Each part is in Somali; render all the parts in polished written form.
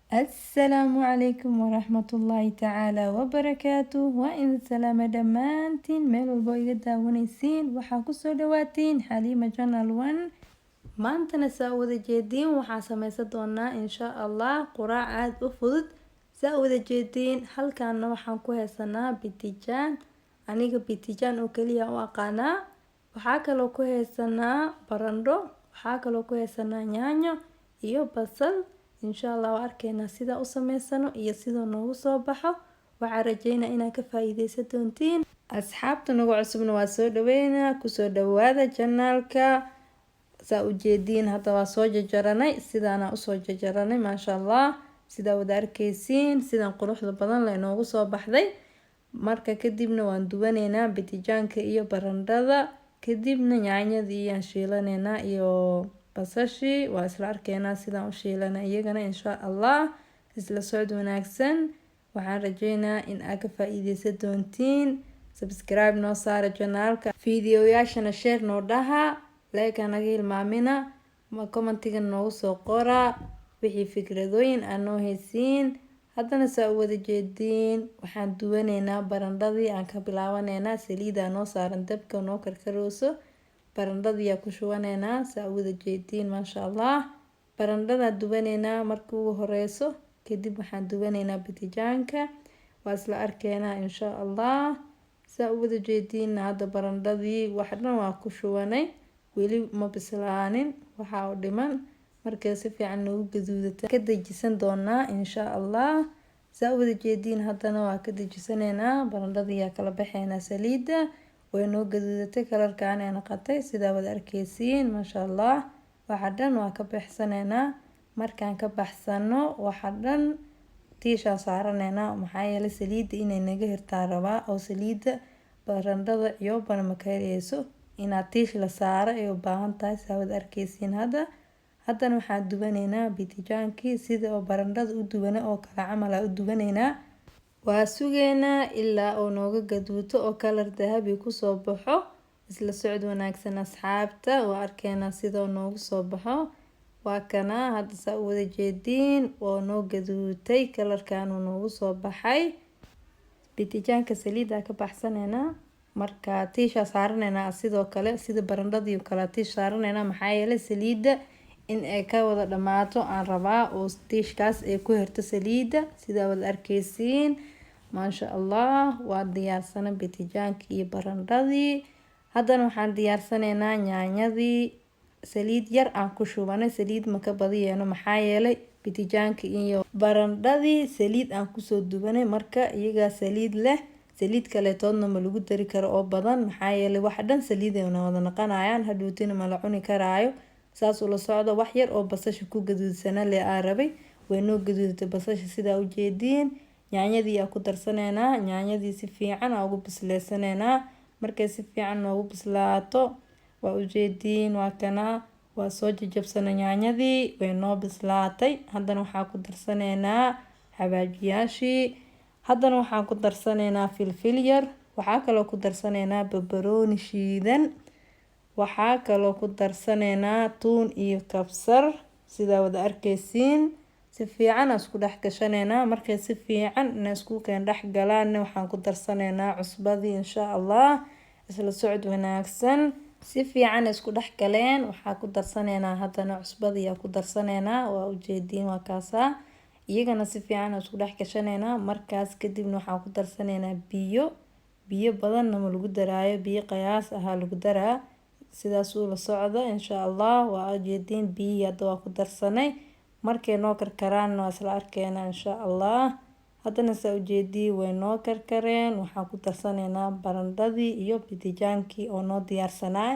Asalaamu calaykum waraxmatullaahi tacaala wabarakaatu. Waa idin salaama dhammaantiin meel walbo iga daawanaysiin. Waxaa kusoo dhawaatiin Xaliima Channel 1. Maantana saa wada jeediin waxaan sameysan doonaa insha Allah quraac aad u fudud. Saa wada jeediin halkaana waxaan ku haysanaa bitijaan. Aniga bitijaan oo kaliya u aqaanaa. Waxaa kaloo ku haysanaa barandho. Waxaa kaloo ku haysanaa yaanyo iyo basal. insha Allah waa arkeena sida u sameysano iyo sida noogu soo baxo. Waxaan rajeynaa inaad ka faa'iideysan doontiin. Asxaabta nagu cusubna waa soo dhaweynaa kusoo dhawaada channelka. saa u jeediin hadda waa soo jajaranay sidaana u soo jajaranay maasha Allah. sida wada arkeysiin sidan quruxda badan la inoogu soo baxday. marka kadibna waan duwaneynaa bitijaanka iyo barandhada. kadibna yaanyadii aan shiilaneynaa iyo basashi waa isla arkeena sidaan u shiilana iyagana insha Allah. isla socod wanaagsan. waxaan rajeynaa in aad ka faa'iideysan doontiin. subscribe noo saara channelka. fiidiyoyaashana share noo dhaha. like naga hilmaamina. commentiga noogu soo qora. wixii fikradooyin aan noo haysiin. haddana saa u wada jeediin waxaan duwaneynaa barandhadii aan ka bilaabaneynaa saliida noo saaran dabka noo karkarooso. barandhadii ku shubaneynaa saa u wada jeediin maasha Allah. barandhada duwaneynaa markii ugu horeyso. kadib waxaan duwaneynaa bitijaanka. waa isla arkeena insha Allah. saa u wada jeediin hadda barandhadii wax dhan waa ku shubanay. weli ma bislaanin waxa u dhiman. markay si fiican ugu gaduudata ka dajisan doonaa insha Allah. saa u wada jeediin haddana waa ka dajisaneynaa barandhadii kala baxeynaa saliida. way noo gaduudatay kalarkaan ay noqotay sida wada arkeysiin maasha Allah. waxa dhan waa ka baxsaneynaa. markaan ka baxsano waxa dhan tiisha saaraneynaa maxaa yeelay saliida inay naga hirtaa rabaa oo saliida barandhada iyo baramakareyso inaad tiish la saaro ay u baahan tahay saa wada arkeysiin hadda. haddana waxaan duwaneynaa bitijaankii sida oo barandhada u duwana oo kala camal u duwaneynaa. waa sugeynaa ilaa oo nooga gaduuto oo kalar dahabi ku soo baxo. isla socod wanaagsan asxaabta waa arkeena sida noogu soo baxo. waa kana hadda saa u wada jeediin oo noo gaduutay kalarkaan noogu soo baxay. bitijaanka saliida ka baxsaneynaa. marka tiisha saaraneynaa sidoo kale sida barandhadii kala tiish saaraneynaa maxaa yeelay saliida in ay ka wada dhamaato aan rabaa oo tiishkaas ay ku hirto saliida sida wada arkeysiin maasha Allah. waa diyaarsana bitijaankii iyo barandhadii. haddana waxaan diyaarsaneynaa yaanyadii. saliid yar aan ku shubanay saliid ma ka badiyeyno maxaa yeelay bitijaankii iyo barandhadii saliid aan kusoo dubanay marka iyaga saliid leh. saliid kale toodna ma lagu dari karo oo badan maxaa yeelay wax dhan saliid ay wada noqonayaan hadhowtina ma la cuni karaayo. saas ula socdo wax yar oo basasha ku gaduudsana le aan rabay. way noo gaduudatay basasha sida u jeediin. yaanyadii ku darsaneynaa. yaanyadii si fiican ugu bisleysaneynaa. markay si fiican noogu bislaato waa u jeediin waa kana waa soo jajabsana yaanyadii way noo bislaatay. haddana waxaan ku darsaneynaa xawaajiyaashii. haddana waxaan ku darsaneynaa filfil yar. waxaa kaloo ku darsaneynaa barbarooni shiidan. waxaa kaloo ku darsaneynaa tuun iyo kabsar sida wada arkeysiin. si fiican isku dhex gashaneynaa. markay si fiican isku keen dhex galaan waxaan ku darsaneynaa cusbadii insha Allah. isla socod wanaagsan. si fiican isku dhex galeen waxaa ku darsaneynaa haddana cusbadii ku darsaneynaa waa u jeediin waa kaasa. iyagana si fiican isku dhex gashaneynaa. markaas kadibna waxaan ku darsaneynaa biyo. biyo badanna ma lagu daraayo biyo qiyaas ah lagu daraa. sidaas uu la socdo insha Allah. waa jeediin biyo hadda waa ku darsanay. markay noo karkaraan waa isla arkeena insha Allah. haddana saa u jeedii way noo karkareen waxaan ku darsaneynaa barandhadii iyo bitijaankii oo noo diyaarsanaa.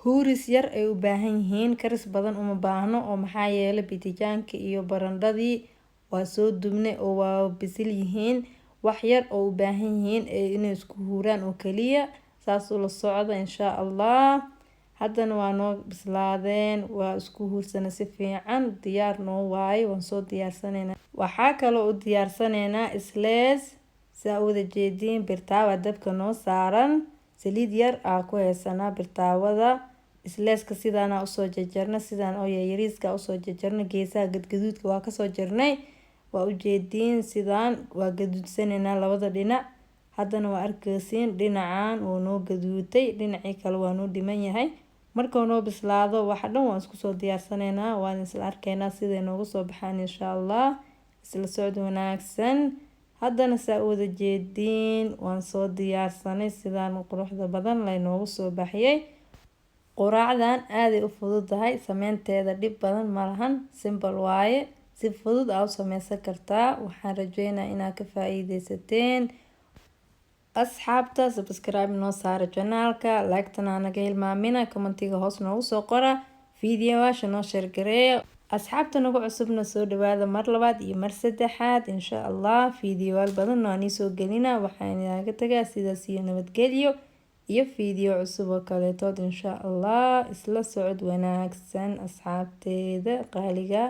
huuris yar ay u baahan yihiin karis badan uma baahno oo maxaa yeelay bitijaankii iyo barandhadii waa soo dubnay oo waa bisil yihiin. wax yar oo u baahan yihiin inay isku huuraan oo kaliya. saas ula socdo insha Allah. haddana waa noo bislaadeen waa isku huursana si fiican diyaar noo waaye waan soo diyaarsaneynaa. waxaa kaloo u diyaarsaneynaa islees. saa u wada jeediin birtaawa dabka noo saaran. saliid yar ku haysanaa birtaawada. isleeska sidaana usoo jajarna sidaan oo yariiska usoo jajarna geesaha gadgaduudka waa kasoo jarnay. waa ujeediin sidaan waa gaduudsanayna labada dhinac. haddana waa arkaysiin dhinacan uu noo gaduutay, dhinacii kale waa noo dhiman yahay. marka uu noo bislaado waxa dhan waan isku soo diyaarsanaynaa, waan isla arkaynaa siday noogu soo baxaan insha Allah. isla socod wanaagsan. haddana saa u wada jeediin waan soo diyaarsanay sidaan quruxda badan lay noogu soo baxyay. quraacdan aaday u fududahay, sameynteeda dhib badan ma lahan, simple waaye, si fudud aa u sameysan kartaa. waxaan rajeynayaa inaad ka faa'iideysateen. asxaabta subscribe noo saara channelka, like-tana naga hilmaamina, commentiga hoos noogu soo qora, fiidiyowaasha noo share gareeya. asxaabta nagu cusubna soo dhawaada mar labaad iyo mar saddexaad insha Allah. fiidiyowaal badan oo aan soo gelina, waxaan idinkaga tagaa sidaas iyo nabadgelyo iyo fiidiyo cusub oo kaleetood insha Allah. isla socod wanaagsan asxaabteeda qaaliga.